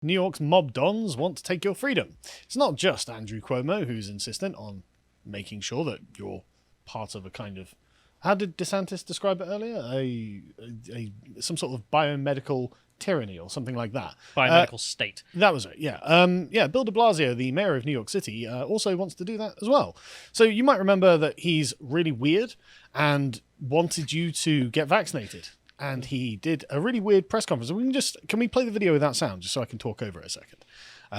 New York's mob dons want to take your freedom. It's not just Andrew Cuomo who's insistent on making sure that you're part of a kind of, how did DeSantis describe it earlier? Some sort of biomedical tyranny or something like that. Biomedical state. That was it, yeah. Bill de Blasio, the mayor of New York City, also wants to do that as well. So you might remember that he's really weird and wanted you to get vaccinated. And he did a really weird press conference. Can we play the video without sound, just so I can talk over it a second?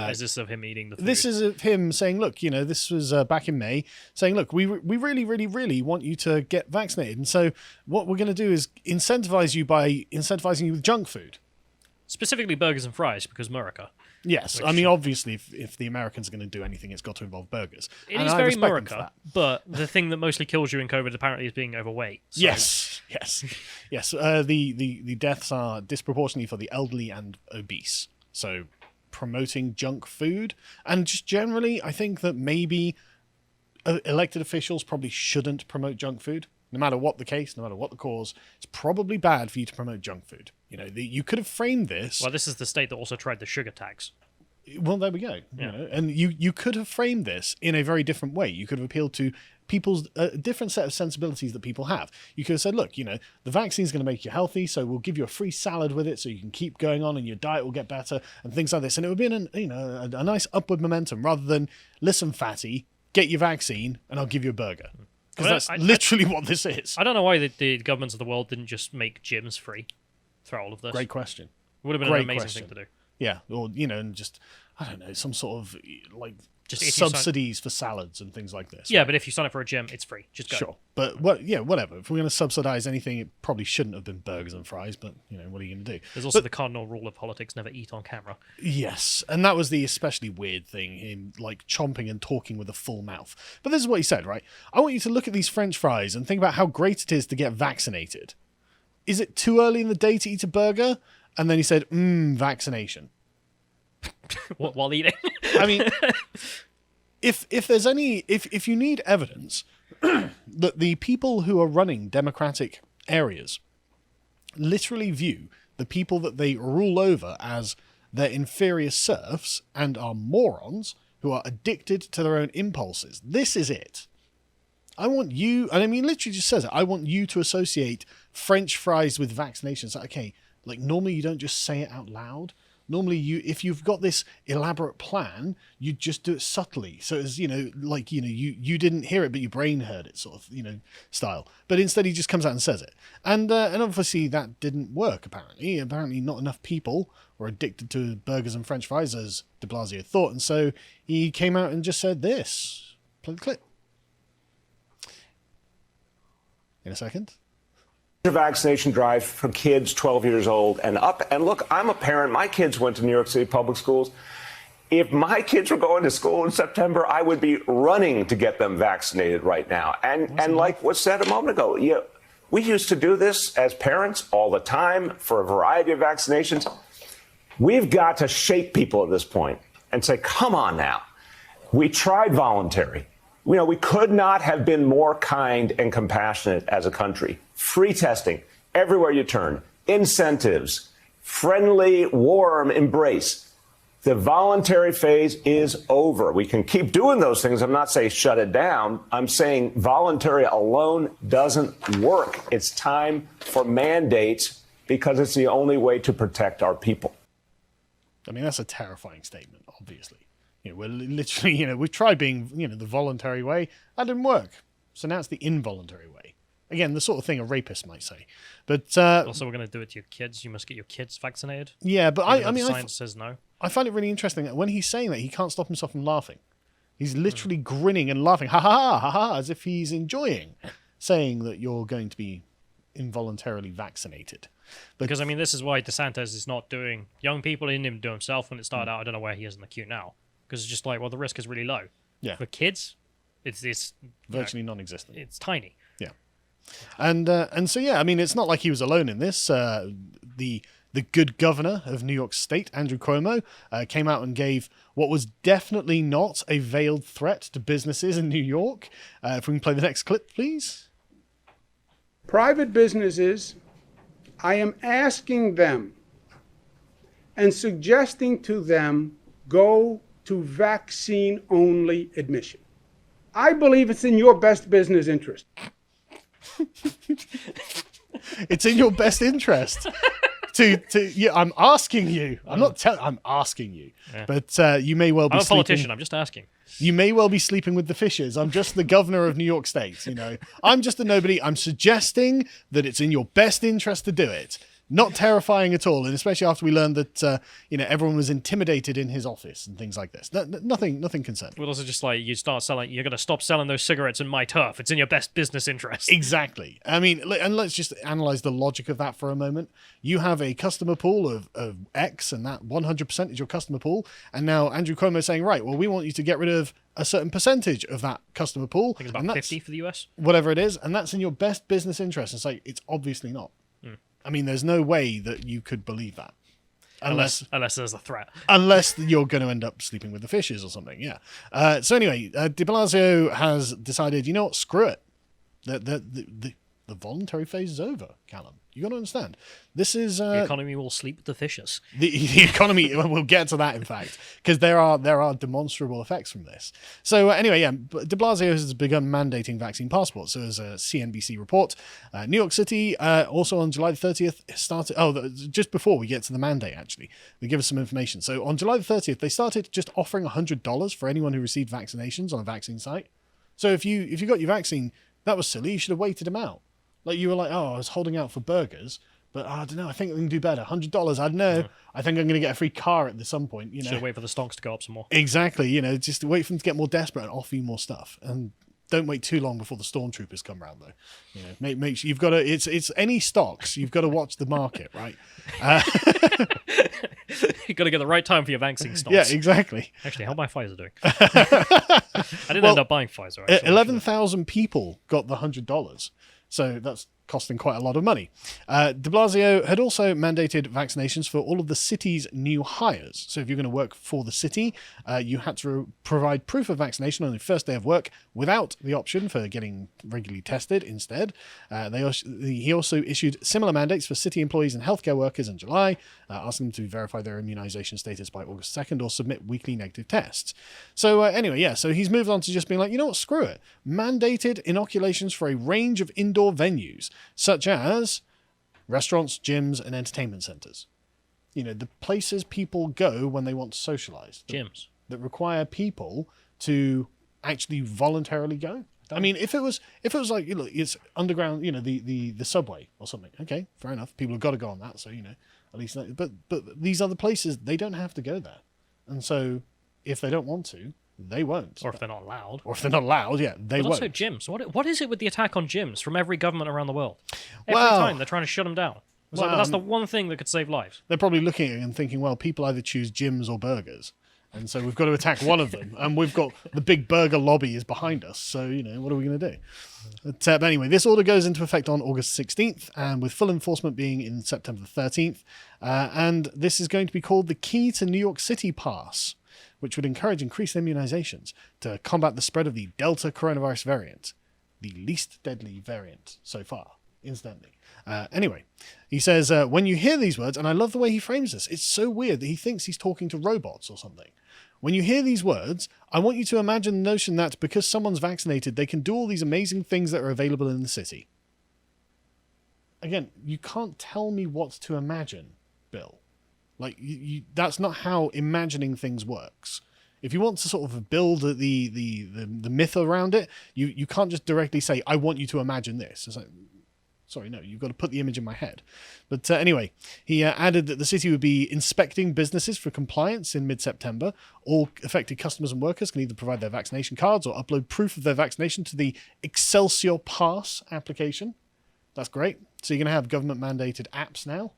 Is this of him eating the food? This is of him saying, look, this was back in May, saying, look, we really, really, really want you to get vaccinated. And so what we're going to do is incentivize you by incentivizing you with junk food. Specifically burgers and fries, because America. Yes, I mean, obviously, if the Americans are going to do anything, it's got to involve burgers. It is very America, but the thing that mostly kills you in COVID apparently is being overweight. So. Yes. The deaths are disproportionately for the elderly and obese. So promoting junk food, and just generally, I think that maybe elected officials probably shouldn't promote junk food. No matter what the case, no matter what the cause, it's probably bad for you to promote junk food. You could have framed this. Well, this is the state that also tried the sugar tax. Well, there we go. Yeah. And you could have framed this in a very different way. You could have appealed to people's different set of sensibilities that people have. You could have said, look, the vaccine is going to make you healthy, so we'll give you a free salad with it so you can keep going on and your diet will get better and things like this. And it would be a nice upward momentum rather than, listen, fatty, get your vaccine and I'll give you a burger. Because that's literally what this is. I don't know why the governments of the world didn't just make gyms free throughout all of this. Great question. It would have been an amazing thing to do. Yeah, or, and just, I don't know, some sort of, just subsidies for salads and things like this. Yeah, right? But if you sign up for a gym, it's free. Just go. Sure. But, whatever. If we're going to subsidize anything, it probably shouldn't have been burgers and fries, but, what are you going to do? There's also the cardinal rule of politics, never eat on camera. Yes, and that was the especially weird thing, him, chomping and talking with a full mouth. But this is what he said, right? I want you to look at these French fries and think about how great it is to get vaccinated. Is it too early in the day to eat a burger? And then he said, vaccination. While eating? I mean, if there's if you need evidence that the people who are running democratic areas literally view the people that they rule over as their inferior serfs and are morons who are addicted to their own impulses, this is it. I want you, and I mean, literally just says it, I want you to associate French fries with vaccinations. Okay, normally you don't just say it out loud. Normally, if you've got this elaborate plan, you just do it subtly. So it's, you didn't hear it, but your brain heard it, sort of, style. But instead, he just comes out and says it. And obviously, that didn't work, apparently. Apparently, not enough people were addicted to burgers and French fries, as de Blasio thought. And so he came out and just said this. Play the clip. In a second. Vaccination drive for kids 12 years old and up. And look, I'm a parent. My kids went to New York City public schools. If my kids were going to school in September, I would be running to get them vaccinated right now. And like was said a moment ago, we used to do this as parents all the time for a variety of vaccinations. We've got to shake people at this point and say, come on now. We tried voluntary. We could not have been more kind and compassionate as a country. Free testing everywhere you turn, incentives, friendly, warm embrace. The voluntary phase is over. We can keep doing those things. I'm not saying shut it down. I'm saying voluntary alone doesn't work. It's time for mandates because it's the only way to protect our people. I mean, that's a terrifying statement, obviously. We're literally, we've tried being, the voluntary way. That didn't work. So now it's the involuntary way. Again, the sort of thing a rapist might say. But also, we're going to do it to your kids. You must get your kids vaccinated. Yeah, but I mean, science says no. I find it really interesting that when he's saying that, he can't stop himself from laughing. He's literally grinning and laughing, ha ha ha ha, as if he's enjoying saying that you're going to be involuntarily vaccinated. Because I mean, this is why DeSantis is not doing young people. He didn't even do himself when it started out. I don't know where he is in the queue now. Because it's just the risk is really low. Yeah. For kids, it's virtually non-existent. It's tiny. Yeah. And so, yeah, I mean, it's not like he was alone in this. The good governor of New York State, Andrew Cuomo, came out and gave what was definitely not a veiled threat to businesses in New York. If we can play the next clip, please. Private businesses, I am asking them and suggesting to them go to vaccine-only admission. I believe it's in your best business interest. It's in your best interest. I'm asking you. I'm asking you. Yeah. But you may well be. I'm a politician. I'm just asking. You may well be sleeping with the fishes. I'm just the governor of New York State. I'm just a nobody. I'm suggesting that it's in your best interest to do it. Not terrifying at all, and especially after we learned that everyone was intimidated in his office and things like this. Nothing concerning. Well, also just like you're going to stop selling those cigarettes in my turf. It's in your best business interest. Exactly. I mean, and let's just analyze the logic of that for a moment. You have a customer pool of X, and that 100% is your customer pool. And now Andrew Cuomo is saying, right, well, we want you to get rid of a certain percentage of that customer pool. I think it's about 50 for the US. Whatever it is, and that's in your best business interest. It's like, it's obviously not. I mean, there's no way that you could believe that. Unless there's a threat. Unless you're going to end up sleeping with the fishes or something, yeah. So anyway, de Blasio has decided, you know what, screw it. The voluntary phase is over, Callum. You got to understand. This is the economy will sleep with the fishes. The economy. We'll get to that, in fact, because there are demonstrable effects from this. So anyway, yeah, de Blasio has begun mandating vaccine passports. So as a CNBC report, New York City also on July 30th started. Oh, just before we get to the mandate, actually, they give us some information. So on July 30th, they started just offering $100 for anyone who received vaccinations on a vaccine site. So if you got your vaccine, that was silly. You should have waited them out. Like you were like, oh, I was holding out for burgers, but I don't know. I think we can do better. $100. I don't know. I think I'm going to get a free car at some point. Should wait for the stocks to go up some more. Exactly. Just wait for them to get more desperate and offer you more stuff. And don't wait too long before the stormtroopers come around, though. Make sure you've got to. It's any stocks. You've got to watch the market, right? You've got to get the right time for your vaccine stocks. Yeah, exactly. Actually, how my Pfizer doing? I didn't end up buying Pfizer. Actually. 11,000 people got the $100. So that's costing quite a lot of money. De Blasio had also mandated vaccinations for all of the city's new hires. So if you're going to work for the city, you had to provide proof of vaccination on your first day of work without the option for getting regularly tested instead. He also issued similar mandates for city employees and healthcare workers in July, asking them to verify their immunization status by August 2nd or submit weekly negative tests. So anyway, yeah, so he's moved on to just being like, you know what, screw it. Mandated inoculations for a range of indoor venues, such as restaurants, gyms, and entertainment centers. The places people go when they want to socialize. Gyms. That require people to actually voluntarily go. I mean, if it was like, it's underground, the subway or something. Okay, fair enough. People have got to go on that. So, at least, but these other places, they don't have to go there. And so if they don't want to, they won't. Or if they're not allowed. Yeah, they won't. Also gyms. What is it with the attack on gyms from every government around the world? Every time they're trying to shut them down. That's the one thing that could save lives. They're probably looking at it and thinking, well, people either choose gyms or burgers. And so we've got to attack one of them. And we've got the big burger lobby is behind us. So, what are we going to do? But anyway, this order goes into effect on August 16th, and with full enforcement being in September 13th. And this is going to be called the Key to New York City Pass, which would encourage increased immunizations to combat the spread of the Delta coronavirus variant, the least deadly variant so far, incidentally. Anyway, he says, when you hear these words, and I love the way he frames this, it's so weird that he thinks he's talking to robots or something. When you hear these words, I want you to imagine the notion that because someone's vaccinated, they can do all these amazing things that are available in the city. Again, you can't tell me what to imagine, Bill. Like, that's not how imagining things works. If you want to sort of build the myth around it, you can't just directly say, I want you to imagine this. It's like, sorry, no, you've got to put the image in my head. But anyway, he added that the city would be inspecting businesses for compliance in mid-September. All affected customers and workers can either provide their vaccination cards or upload proof of their vaccination to the Excelsior Pass application. That's great. So you're going to have government-mandated apps now.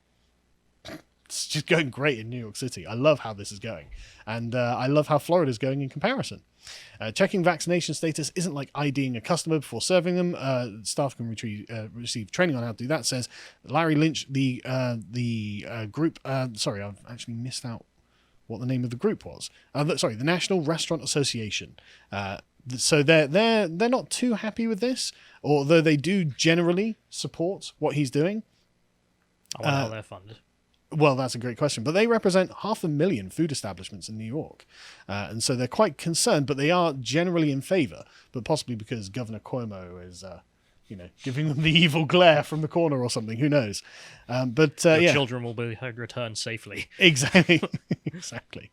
It's just going great in New York City. I love how this is going. And I love how Florida's going in comparison. Checking vaccination status isn't like IDing a customer before serving them. Staff can receive training on how to do that, says Larry Lynch, the group. Sorry, I've actually missed out what the name of the group was. The National Restaurant Association. So they're not too happy with this, although they do generally support what he's doing. I wonder how they're funded. Well, that's a great question. But they represent 500,000 food establishments in New York. And so they're quite concerned, but they are generally in favor. But possibly because Governor Cuomo is, giving them the evil glare from the corner or something. Who knows? Your children will be returned safely. Exactly. Exactly.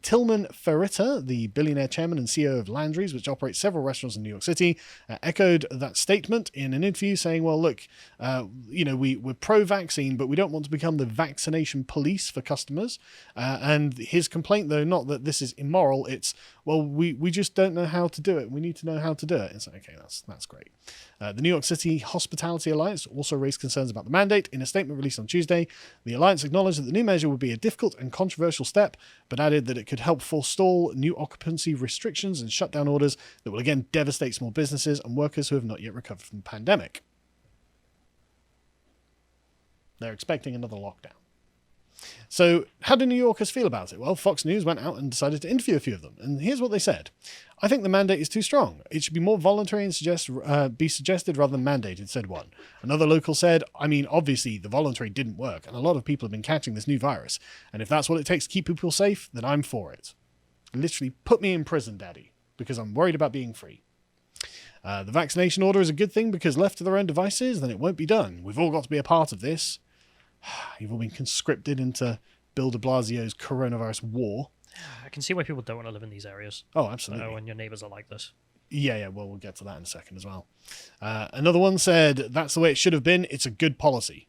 Tilman Fertitta, the billionaire chairman and CEO of Landry's, which operates several restaurants in New York City, echoed that statement in an interview saying, well, look, we're pro-vaccine, but we don't want to become the vaccination police for customers. And his complaint, though, not that this is immoral, it's, well, we just don't know how to do it. We need to know how to do it. It's like, okay, that's great. The New York City Hospitality Alliance also raised concerns about the mandate. In a statement released on Tuesday, the Alliance acknowledged that the new measure would be a difficult and controversial step, but added that it could help forestall new occupancy restrictions and shutdown orders that will again devastate small businesses and workers who have not yet recovered from the pandemic. They're expecting another lockdown. So how do New Yorkers feel about it? Well, Fox News went out and decided to interview a few of them. And here's what they said. I think the mandate is too strong. It should be more voluntary and be suggested rather than mandated, said one. Another local said, obviously the voluntary didn't work, and a lot of people have been catching this new virus. And if that's what it takes to keep people safe, then I'm for it. Literally, put me in prison, Daddy, because I'm worried about being free. The vaccination order is a good thing because left to their own devices, then it won't be done. We've all got to be a part of this. You've all been conscripted into Bill de Blasio's coronavirus war. I can see why people don't want to live in these areas. Oh, absolutely. When your neighbors are like this. Yeah, well, we'll get to that in a second as well. Another one said, that's the way it should have been. It's a good policy.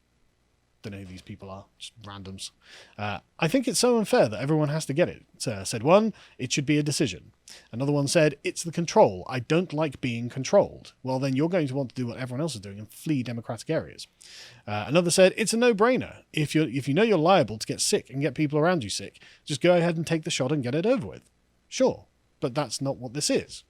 Don't know who these people are, just randoms. I think it's so unfair that everyone has to get it, said one. It should be a decision. Another one said, it's the control. I don't like being controlled. Well, then you're going to want to do what everyone else is doing and flee democratic areas. Another said, it's a no-brainer. If you know you're liable to get sick and get people around you sick, just go ahead and take the shot and get it over with. Sure, but that's not what this is.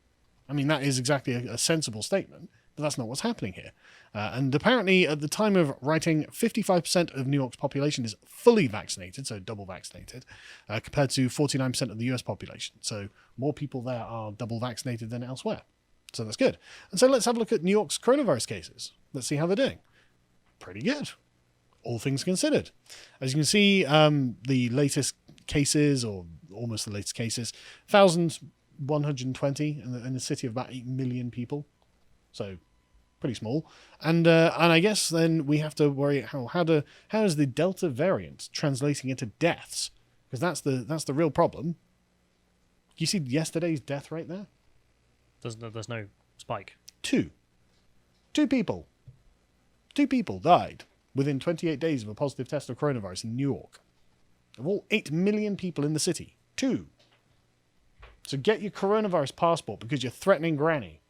That is exactly a sensible statement, but that's not what's happening here. And apparently, at the time of writing, 55% of New York's population is fully vaccinated, so double vaccinated, compared to 49% of the US population. So more people there are double vaccinated than elsewhere. So that's good. And so let's have a look at New York's coronavirus cases. Let's see how they're doing. Pretty good, all things considered. As you can see, the latest cases, or almost the latest cases, 1,120 in a city of about 8 million people. So pretty small. And I guess then we have to worry how is the Delta variant translating into deaths? Because that's the real problem. You see yesterday's death rate there? There's no spike. Two people died within 28 days of a positive test of coronavirus in New York. Of all 8 million people in the city, 2. So get your coronavirus passport because you're threatening Granny.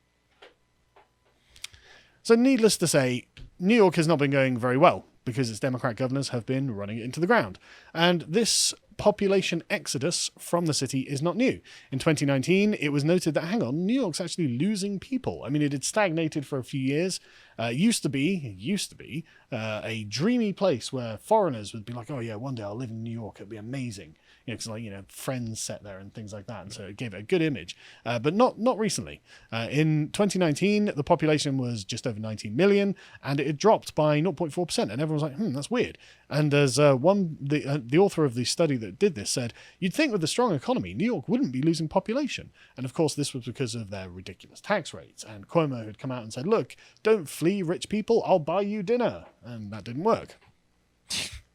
So needless to say, New York has not been going very well because its Democrat governors have been running it into the ground. And this population exodus from the city is not new. In 2019, it was noted that, New York's actually losing people. It had stagnated for a few years. It used to be a dreamy place where foreigners would be like, oh yeah, one day I'll live in New York, it'll be amazing. Because friends set there and things like that. And so it gave it a good image, but not recently. In 2019, the population was just over 19 million and it had dropped by 0.4%. And everyone was like, that's weird. And as the author of the study that did this said, you'd think with a strong economy, New York wouldn't be losing population. And of course, this was because of their ridiculous tax rates. And Cuomo had come out and said, look, don't flee rich people, I'll buy you dinner. And that didn't work.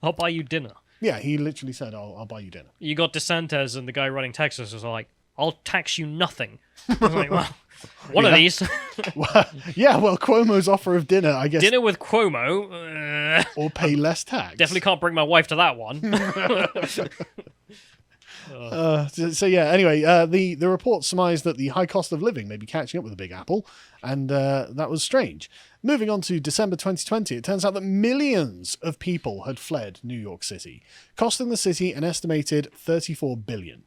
I'll buy you dinner. Yeah, he literally said, I'll buy you dinner. You got DeSantis and the guy running Texas was like, I'll tax you nothing. I was like, well, one of these. Well, Cuomo's offer of dinner, I guess. Dinner with Cuomo. Or pay less tax. Definitely can't bring my wife to that one. Anyway, the report surmised that the high cost of living may be catching up with the Big Apple, and that was strange. Moving on to December 2020, it turns out that millions of people had fled New York City, costing the city an estimated $34 billion,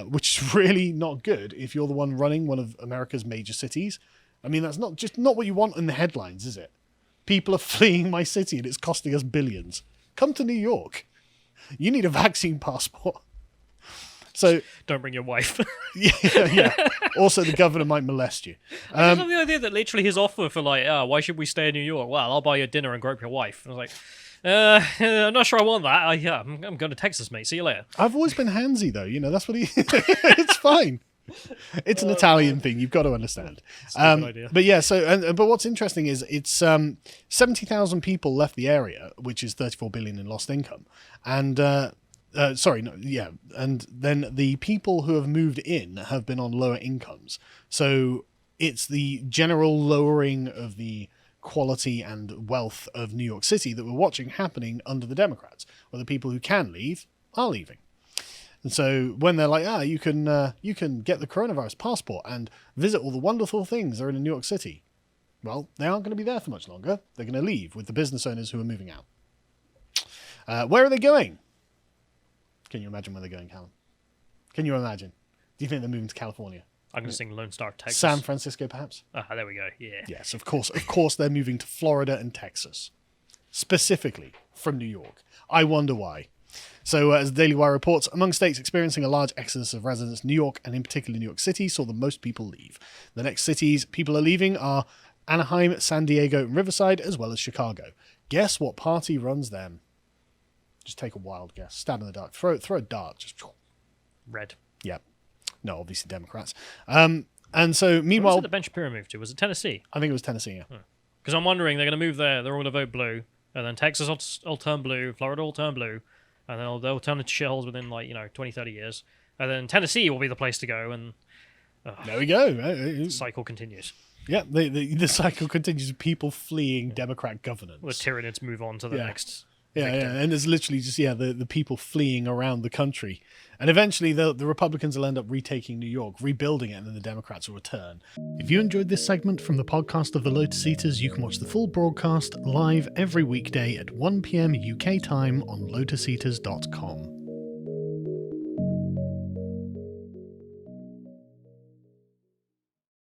which is really not good if you're the one running one of America's major cities. That's not what you want in the headlines, is it? People are fleeing my city and it's costing us billions. Come to New York. You need a vaccine passport. So don't bring your wife. yeah. Also, the governor might molest you. I love the idea that literally his offer for why should we stay in New York? Well, I'll buy you dinner and grope your wife. And I was like, I'm not sure I want that. I'm going to Texas, mate. See you later. I've always been handsy, though. That's what he... It's fine. It's an Italian thing. You've got to understand. Idea. But yeah, but what's interesting is it's 70,000 people left the area, which is 34 billion in lost income. And... and then the people who have moved in have been on lower incomes. So it's the general lowering of the quality and wealth of New York City that we're watching happening under the Democrats, where the people who can leave are leaving. And so when they're like, you can get the coronavirus passport and visit all the wonderful things that are in New York City. Well, they aren't going to be there for much longer. They're going to leave with the business owners who are moving out. Where are they going? Can you imagine where they're going, Callum? Can you imagine? Do you think they're moving to California? I'm going to sing Lone Star, Texas. San Francisco, perhaps? There we go. Yeah. Yes, of course. Of course they're moving to Florida and Texas. Specifically from New York. I wonder why. So, as the Daily Wire reports, among states experiencing a large exodus of residents, New York, and in particular New York City, saw the most people leave. The next cities people are leaving are Anaheim, San Diego, and Riverside, as well as Chicago. Guess what party runs them? Just take a wild guess. Stab in the dark. Throw a dart. Just Red. Yeah. No, obviously Democrats. And so, meanwhile... Where was it that Ben Shapiro moved to? Was it Tennessee? I think it was Tennessee, yeah. Because I'm wondering, they're going to move there, they're all going to vote blue, and then Texas will turn blue, Florida will turn blue, and then they'll turn into shitholes within, 20, 30 years. And then Tennessee will be the place to go, and... there we go. The cycle continues. Yeah, the cycle continues with people fleeing Democrat governance. The Tyranids move on to the next... Yeah, and there's literally just the people fleeing around the country, and eventually the Republicans will end up retaking New York, rebuilding it, and then the Democrats will return. If you enjoyed this segment from the podcast of the Lotus Eaters, you can watch the full broadcast live every weekday at 1 p.m. UK time on lotuseaters.com.